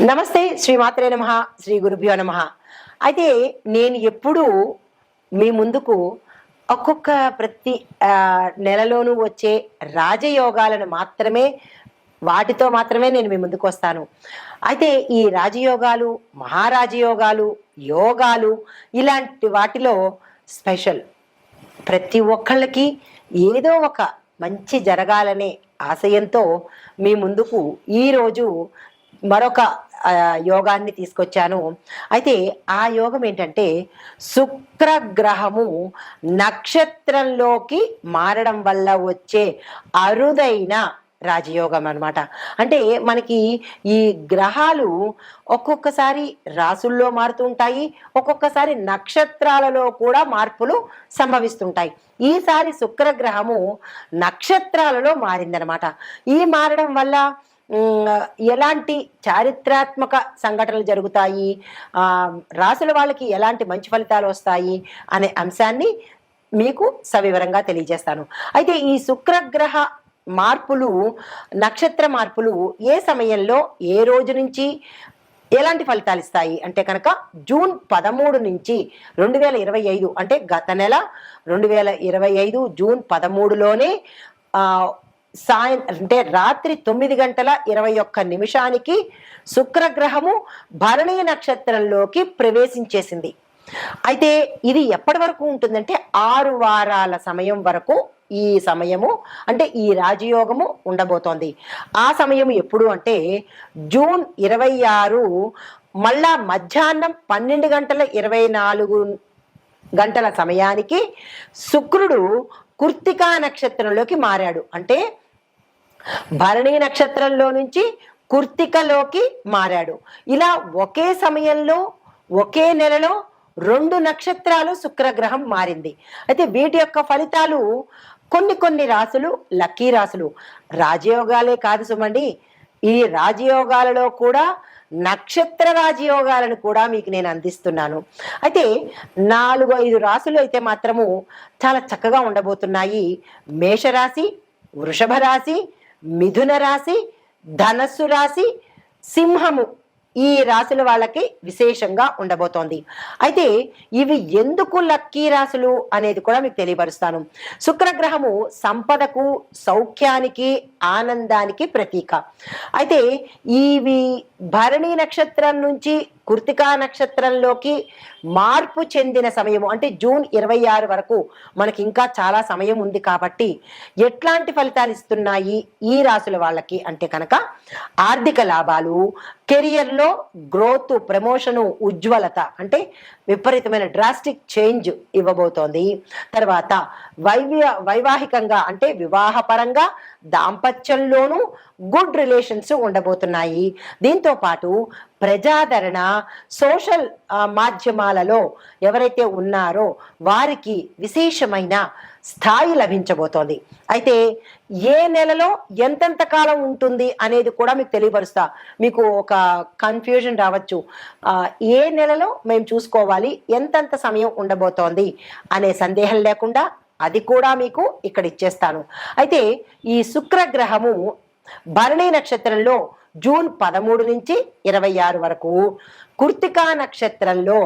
నమస్తే శ్రీమాత్రే నమః శ్రీ గురుభ్యో నమః. అయితే నేను ఎప్పుడూ మీ ముందుకు ఒక్కొక్క ప్రతి నెలలోనూ వచ్చే రాజయోగాలను మాత్రమే వాటితో మాత్రమే నేను మీ ముందుకు వస్తాను. అయితే ఈ రాజయోగాలు, మహారాజయోగాలు, యోగాలు ఇలాంటి వాటిలో స్పెషల్ ప్రతి ఒక్కళ్ళకి ఏదో ఒక మంచి జరగాలనే ఆశయంతో మీ ముందుకు ఈరోజు మరొక యోగాన్ని తీసుకొచ్చాను. అయితే ఆ యోగం ఏంటంటే శుక్రగ్రహము నక్షత్రంలోకి మారడం వల్ల వచ్చే అరుదైన రాజయోగం అన్నమాట. అంటే మనకి ఈ గ్రహాలు ఒక్కొక్కసారి రాసుల్లో మారుతూ ఉంటాయి, ఒక్కొక్కసారి నక్షత్రాలలో కూడా మార్పులు సంభవిస్తుంటాయి. ఈసారి శుక్రగ్రహము నక్షత్రాలలో మారిందనమాట. ఈ మారడం వల్ల ఎలాంటి చారిత్రాత్మక సంఘటనలు జరుగుతాయి, రాసుల వాళ్ళకి ఎలాంటి మంచి ఫలితాలు వస్తాయి అనే అంశాన్ని మీకు సవివరంగా తెలియజేస్తాను. అయితే ఈ శుక్రగ్రహ మార్పులు, నక్షత్ర మార్పులు ఏ సమయంలో ఏ రోజు నుంచి ఎలాంటి ఫలితాలు ఇస్తాయి అంటే కనుక జూన్ 13 నుంచి 2025 అంటే గత నెల 2025 జూన్ 13లోనే అంటే రాత్రి 9:21 శుక్రగ్రహము భరణీ నక్షత్రంలోకి ప్రవేశించేసింది. అయితే ఇది ఎప్పటి వరకు ఉంటుందంటే 6 వారాల సమయం వరకు ఈ సమయము అంటే ఈ రాజయోగము ఉండబోతోంది. ఆ సమయం ఎప్పుడు అంటే జూన్ 26 మళ్ళా మధ్యాహ్నం 12:24 సమయానికి శుక్రుడు కృత్తికా నక్షత్రంలోకి మారాడు. అంటే భరణీ నక్షత్రంలో నుంచి కృత్తికలోకి మారాడు. ఇలా ఒకే సమయంలో ఒకే నెలలో 2 నక్షత్రాలు శుక్రగ్రహం మారింది. అయితే వీటి యొక్క ఫలితాలు కొన్ని రాసులు లక్కీ రాసులు, రాజయోగాలే కాదు సుమండి, ఈ రాజయోగాలలో కూడా నక్షత్ర రాజయోగాలను కూడా మీకు నేను అందిస్తున్నాను. అయితే 4-5 రాసులు అయితే మాత్రము చాలా చక్కగా ఉండబోతున్నాయి. మేషరాశి, వృషభ రాశి, మిథున రాశి, ధనస్సు రాశి, సింహము ఈ రాశుల వాళ్ళకి విశేషంగా ఉండబోతోంది. అయితే ఇవి ఎందుకు లక్కీ రాశులు అనేది కూడా మీకు తెలియపరుస్తాను. శుక్రగ్రహము సంపదకు, సౌఖ్యానికి, ఆనందానికి ప్రతీక. అయితే ఇవి భరణీ నక్షత్రం నుంచి కృత్తికా నక్షత్రంలోకి మార్పు చెందిన సమయము అంటే జూన్ 26 వరకు మనకి ఇంకా చాలా సమయం ఉంది. కాబట్టి ఎట్లాంటి ఫలితాలు ఇస్తున్నాయి ఈ రాశుల వాళ్ళకి అంటే కనుక ఆర్థిక లాభాలు, కెరియర్లో గ్రోత్, ప్రమోషను, ఉజ్వలత అంటే విపరీతమైన డ్రాస్టిక్ చేంజ్ ఇవ్వబోతోంది. తర్వాత వైవాహికంగా అంటే వివాహపరంగా, దాంపత్యంలోనూ గుడ్ రిలేషన్స్ ఉండబోతున్నాయి. దీంతో పాటు ప్రజాదరణ, సోషల్ మాధ్యమాలలో ఎవరైతే ఉన్నారో వారికి విశేషమైన స్థాయి లభించబోతోంది. అయితే ఏ నెలలో ఎంతెంత కాలం ఉంటుంది అనేది కూడా మీకు తెలియపరుస్తా. మీకు ఒక కన్ఫ్యూజన్ రావచ్చు, ఏ నెలలో మేము చూసుకోవాలి, ఎంతెంత సమయం ఉండబోతోంది అనే సందేహం లేకుండా అది కూడా మీకు ఇక్కడ ఇచ్చేస్తాను. అయితే ఈ శుక్రగ్రహము భరణీ నక్షత్రంలో జూన్ 13 నుంచి 26 వరకు, కృత్తికా నక్షత్రంలో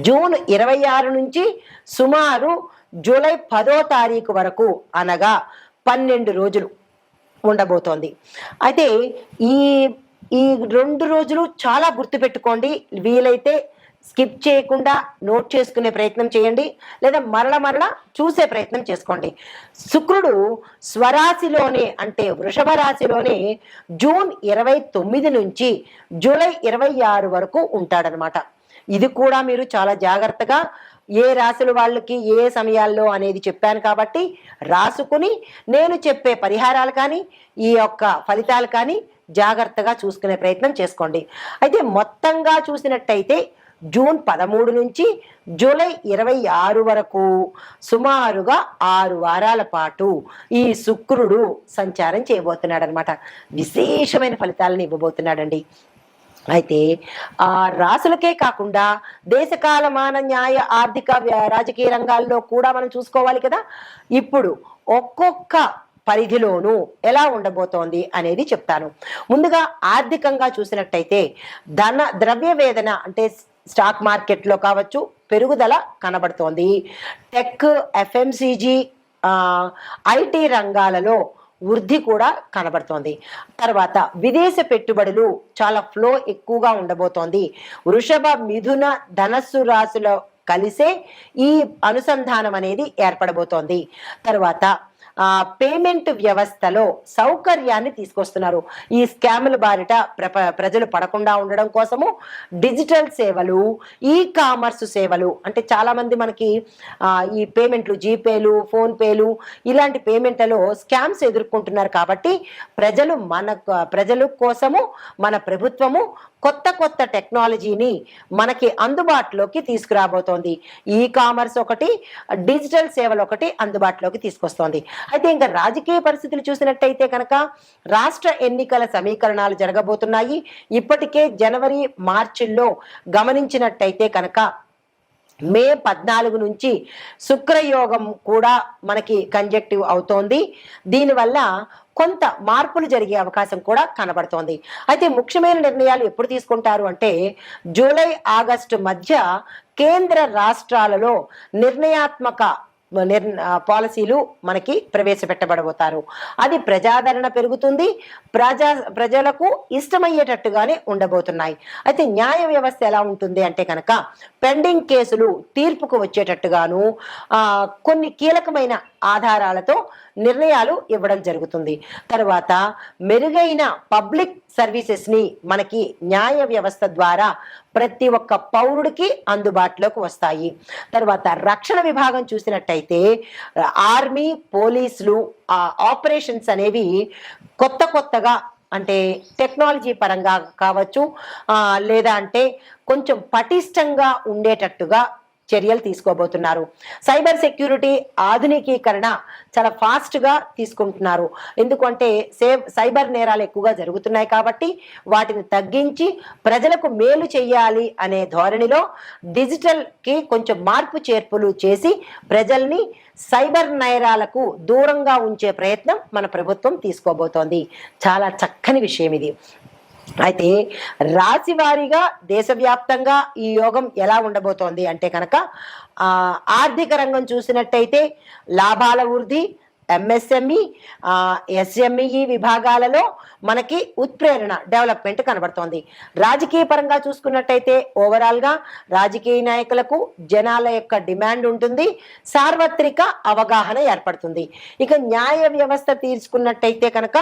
జూన్ 26 నుంచి సుమారు జూలై 10వ తారీఖు వరకు అనగా 12 రోజులు ఉండబోతోంది. అయితే ఈ 2 రోజులు చాలా గుర్తుపెట్టుకోండి. వీలైతే స్కిప్ చేయకుండా నోట్ చేసుకునే ప్రయత్నం చేయండి, లేదా మరల చూసే ప్రయత్నం చేసుకోండి. శుక్రుడు స్వరాశిలోనే అంటే వృషభ రాశిలోనే జూన్ 29 నుంచి జూలై 26 వరకు ఉంటాడనమాట. ఇది కూడా మీరు చాలా జాగ్రత్తగా ఏ రాశుల వాళ్ళకి ఏ సమయాల్లో అనేది చెప్పాను కాబట్టి రాసుకుని నేను చెప్పే పరిహారాలు కానీ ఈ యొక్క ఫలితాలు కానీ జాగ్రత్తగా చూసుకునే ప్రయత్నం చేసుకోండి. అయితే మొత్తంగా చూసినట్టయితే జూన్ 13 నుంచి జూలై 26 వరకు సుమారుగా 6 వారాల పాటు ఈ శుక్రుడు సంచారం చేయబోతున్నాడు అనమాట. విశేషమైన ఫలితాలను ఇవ్వబోతున్నాడండి. అయితే ఆ రాసులకే కాకుండా దేశకాలమాన న్యాయ, ఆర్థిక, రాజకీయ రంగాల్లో కూడా మనం చూసుకోవాలి కదా. ఇప్పుడు ఒక్కొక్క పరిధిలోనూ ఎలా ఉండబోతోంది అనేది చెప్తాను. ముందుగా ఆర్థికంగా చూసినట్టయితే ద్రవ్య వేదన అంటే స్టాక్ మార్కెట్లో కావచ్చు పెరుగుదల కనబడుతోంది. టెక్, ఎఫ్ఎంసీజీ, ఐటీ రంగాలలో వృద్ధి కూడా కనబడుతోంది. తర్వాత విదేశ పెట్టుబడులు చాలా ఫ్లో ఎక్కువగా ఉండబోతోంది. వృషభ, మిథున, ధనస్సు రాశుల కలిసే ఈ అనుసంధానం అనేది ఏర్పడబోతోంది. తర్వాత పేమెంట్ వ్యవస్థలో సౌకర్యాన్ని తీసుకొస్తున్నారు. ఈ స్కాముల బారిట ప్రజలు పడకుండా ఉండడం కోసము డిజిటల్ సేవలు, ఈ కామర్స్ సేవలు, అంటే చాలా మంది మనకి ఈ పేమెంట్లు, జీపేలు, ఫోన్పేలు ఇలాంటి పేమెంట్లలో స్కామ్స్ ఎదుర్కొంటున్నారు. కాబట్టి ప్రజలు కోసము మన ప్రభుత్వము కొత్త కొత్త టెక్నాలజీని మనకి అందుబాటులోకి తీసుకురాబోతోంది. ఈ కామర్స్ ఒకటి, డిజిటల్ సేవలు ఒకటి అందుబాటులోకి తీసుకొస్తోంది. అయితే ఇంకా రాజకీయ పరిస్థితులు చూసినట్టయితే కనుక రాష్ట్ర ఎన్నికల సమీకరణాలు జరగబోతున్నాయి. ఇప్పటికే జనవరి, మార్చిల్లో గమనించినట్టయితే కనుక మే 14 నుంచి శుక్రయోగం కూడా మనకి కంజెక్టివ్ అవుతోంది. దీనివల్ల కొంత మార్పులు జరిగే అవకాశం కూడా కనబడుతోంది. అయితే ముఖ్యమైన నిర్ణయాలు ఎప్పుడు తీసుకుంటారు అంటే జూలై, ఆగస్టు మధ్య కేంద్ర రాష్ట్రాలలో నిర్ణయాత్మక పాలసీలు మనకి ప్రవేశపెట్టబడబోతారు. అది ప్రజాదరణ పెరుగుతుంది, ప్రజలకు ఇష్టమయ్యేటట్టుగానే ఉండబోతున్నాయి. అయితే న్యాయ వ్యవస్థ ఎలా ఉంటుంది అంటే కనుక పెండింగ్ కేసులు తీర్పుకు వచ్చేటట్టుగాను కొన్ని కీలకమైన ఆధారాలతో నిర్ణయాలు ఇవ్వడం జరుగుతుంది. తర్వాత మెరుగైన పబ్లిక్ సర్వీసెస్ ని మనకి న్యాయ వ్యవస్థ ద్వారా ప్రతి ఒక్క పౌరుడికి అందుబాటులోకి వస్తాయి. తర్వాత రక్షణ విభాగం చూసినట్టయితే ఆర్మీ, పోలీసులు ఆపరేషన్స్ అనేవి కొత్తగా అంటే టెక్నాలజీ పరంగా కావచ్చు, లేదా అంటే కొంచెం పటిష్టంగా ఉండేటట్టుగా చర్యలు తీసుకోబోతున్నారు. సైబర్ సెక్యూరిటీ ఆధునికీకరణ చాలా ఫాస్ట్గా తీసుకుంటున్నారు. ఎందుకంటే సైబర్ నేరాలు ఎక్కువగా జరుగుతున్నాయి కాబట్టి వాటిని తగ్గించి ప్రజలకు మేలు చేయాలి అనే ధోరణిలో డిజిటల్కి కొంచెం మార్పు చేర్పులు చేసి ప్రజల్ని సైబర్ నేరాలకు దూరంగా ఉంచే ప్రయత్నం మన ప్రభుత్వం తీసుకోబోతోంది. చాలా చక్కని విషయం ఇది. అయితే రాశి వారీగా దేశవ్యాప్తంగా ఈ యోగం ఎలా ఉండబోతోంది అంటే కనుక ఆర్థిక రంగం చూసినట్టయితే లాభాల వృద్ధి, ఎంఎస్ఎంఈ, ఎస్ఎంఈ విభాగాలలో మనకి ఉత్ప్రేరణ, డెవలప్మెంట్ కనబడుతోంది. రాజకీయ పరంగా చూసుకున్నట్టయితే ఓవరాల్గా రాజకీయ నాయకులకు జనాల యొక్క డిమాండ్ ఉంటుంది, సార్వత్రిక అవగాహన ఏర్పడుతుంది. ఇక న్యాయ వ్యవస్థ తీసుకున్నట్టయితే కనుక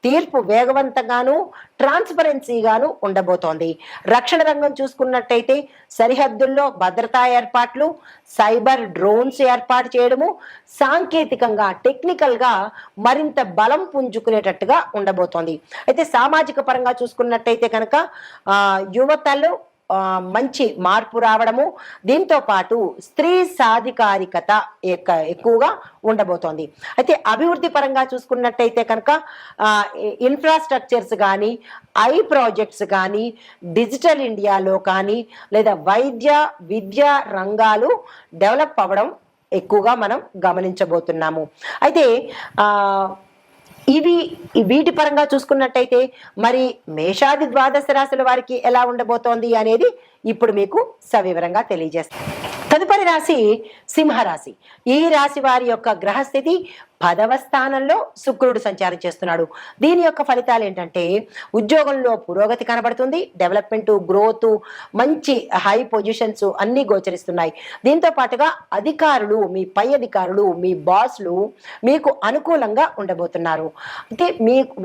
తీర్పు వేగవంతంగాను, ట్రాన్స్పరెన్సీగాను ఉండబోతోంది. రక్షణ రంగం చూసుకున్నట్టయితే సరిహద్దుల్లో భద్రతా ఏర్పాట్లు, సైబర్ డ్రోన్స్ ఏర్పాటు చేయడము, సాంకేతికంగా టెక్నికల్గా మరింత బలం పుంజుకునేటట్టుగా ఉండబోతోంది. అయితే సామాజిక పరంగా చూసుకున్నట్టయితే కనుక యువతలో మంచి మార్పు రావడము, దీంతో పాటు స్త్రీ సాధికారికత ఎక్కువగా ఉండబోతోంది. అయితే అభివృద్ధి పరంగా చూసుకున్నట్టయితే కనుక ఇన్ఫ్రాస్ట్రక్చర్స్ కానీ, ప్రాజెక్ట్స్ కానీ, డిజిటల్ ఇండియాలో కానీ, లేదా విద్యా రంగాలు డెవలప్ అవ్వడం ఎక్కువగా మనం గమనించబోతున్నాము. అయితే వీటి పరంగా చూసుకున్నట్టయితే మరి మేషాది ద్వాదశ రాశుల వారికి ఎలా ఉండబోతోంది అనేది ఇప్పుడు మీకు సవివరంగా తెలియజేస్తాను. తదుపరి రాశి సింహరాశి. ఈ రాశి వారి యొక్క గ్రహస్థితి 10వ స్థానంలో శుక్రుడు సంచారం చేస్తున్నాడు. దీని యొక్క ఫలితాలు ఏంటంటే ఉద్యోగంలో పురోగతి కనబడుతుంది, డెవలప్మెంట్, గ్రోత్, మంచి హై పొజిషన్స్ అన్నీ గోచరిస్తున్నాయి. దీంతో పాటుగా అధికారులు, మీ పై అధికారులు, మీ బాస్లు మీకు అనుకూలంగా ఉండబోతున్నారు. అంటే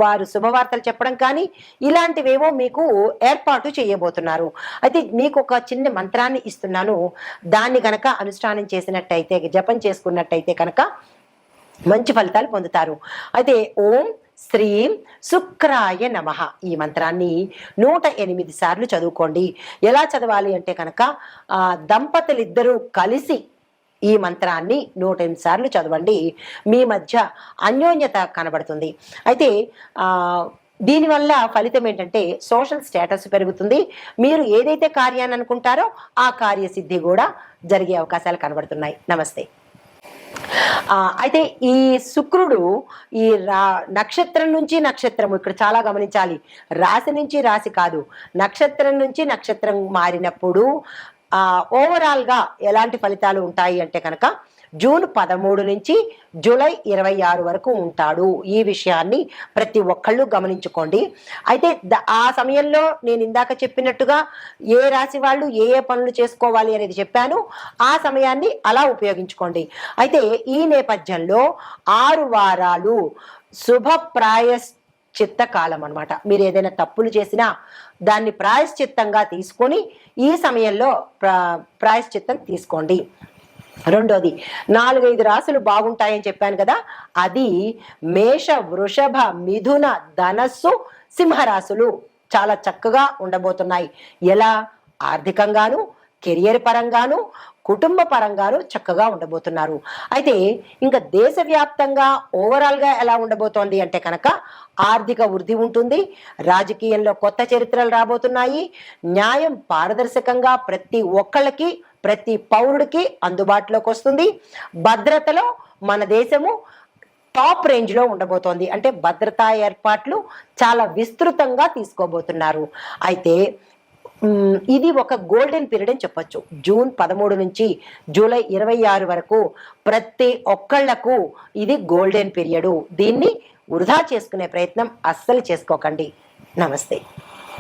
వారు శుభవార్తలు చెప్పడం కానీ ఇలాంటివేవో మీకు ఏర్పాటు చేయబోతున్నారు. అయితే మీకు ఒక చిన్న మంత్రాన్ని ఇస్తున్నాను, దాన్ని గనక అనుష్ఠానం చేసినట్టయితే, జపం చేసుకున్నట్టయితే కనుక మంచి ఫలితాలు పొందుతారు. అయితే ఓం శ్రీం శుక్రాయ నమః ఈ మంత్రాన్ని 108 సార్లు చదువుకోండి. ఎలా చదవాలి అంటే కనుక దంపతులిద్దరూ కలిసి ఈ మంత్రాన్ని 108 సార్లు చదవండి. మీ మధ్య అన్యోన్యత కనబడుతుంది. అయితే దీనివల్ల ఫలితం ఏంటంటే సోషల్ స్టేటస్ పెరుగుతుంది. మీరు ఏదైతే కార్యాన్ని అనుకుంటారో ఆ కార్యసిద్ధి కూడా జరిగే అవకాశాలు కనబడుతున్నాయి. నమస్తే. అయితే ఈ శుక్రుడు ఈ నక్షత్రం నుంచి నక్షత్రము ఇక్కడ చాలా గమనించాలి. రాశి నుంచి రాశి కాదు, నక్షత్రం నుంచి నక్షత్రం మారినప్పుడు ఓవరాల్గా ఎలాంటి ఫలితాలు ఉంటాయి అంటే కనుక జూన్ 13 నుంచి జూలై 26 వరకు ఉంటాడు. ఈ విషయాన్ని ప్రతి ఒక్కళ్ళు గమనించుకోండి. అయితే ఆ సమయంలో నేను ఇందాక చెప్పినట్టుగా ఏ రాశి వాళ్ళు ఏ ఏ పనులు చేసుకోవాలి అనేది చెప్పాను. ఆ సమయాన్ని అలా ఉపయోగించుకోండి. అయితే ఈ నేపథ్యంలో 6 వారాలు శుభప్రాయశ్చిత్త కాలం అనమాట. మీరు ఏదైనా తప్పులు చేసినా దాన్ని ప్రాయశ్చిత్తంగా తీసుకొని ఈ సమయంలో ప్రాయశ్చిత్తం తీసుకోండి. రెండోది 4-5 రాశులు బాగుంటాయని చెప్పాను కదా, అది మేష, వృషభ, మిథున, ధనస్సు, సింహరాశులు చాలా చక్కగా ఉండబోతున్నాయి. ఎలా? ఆర్థికంగాను, కెరియర్ పరంగాను, కుటుంబ పరంగాను చక్కగా ఉండబోతున్నారు. అయితే ఇంకా దేశవ్యాప్తంగా ఓవరాల్గా ఎలా ఉండబోతోంది అంటే కనుక ఆర్థిక వృద్ధి ఉంటుంది, రాజకీయంలో కొత్త చరిత్రలు రాబోతున్నాయి, న్యాయం పారదర్శకంగా ప్రతి ఒక్కళ్ళకి ప్రతి పౌరుడికి అందుబాటులోకి వస్తుంది, భద్రతలో మన దేశము టాప్ రేంజ్లో ఉండబోతోంది. అంటే భద్రతా ఏర్పాట్లు చాలా విస్తృతంగా తీసుకోబోతున్నారు. అయితే ఇది ఒక గోల్డెన్ పీరియడ్ అని చెప్పొచ్చు. జూన్ 13 నుంచి జూలై 26 వరకు ప్రతి ఒక్కళ్లకు ఇది గోల్డెన్ పీరియడ్. దీన్ని వృధా చేసుకునే ప్రయత్నం అస్సలు చేసుకోకండి. నమస్తే.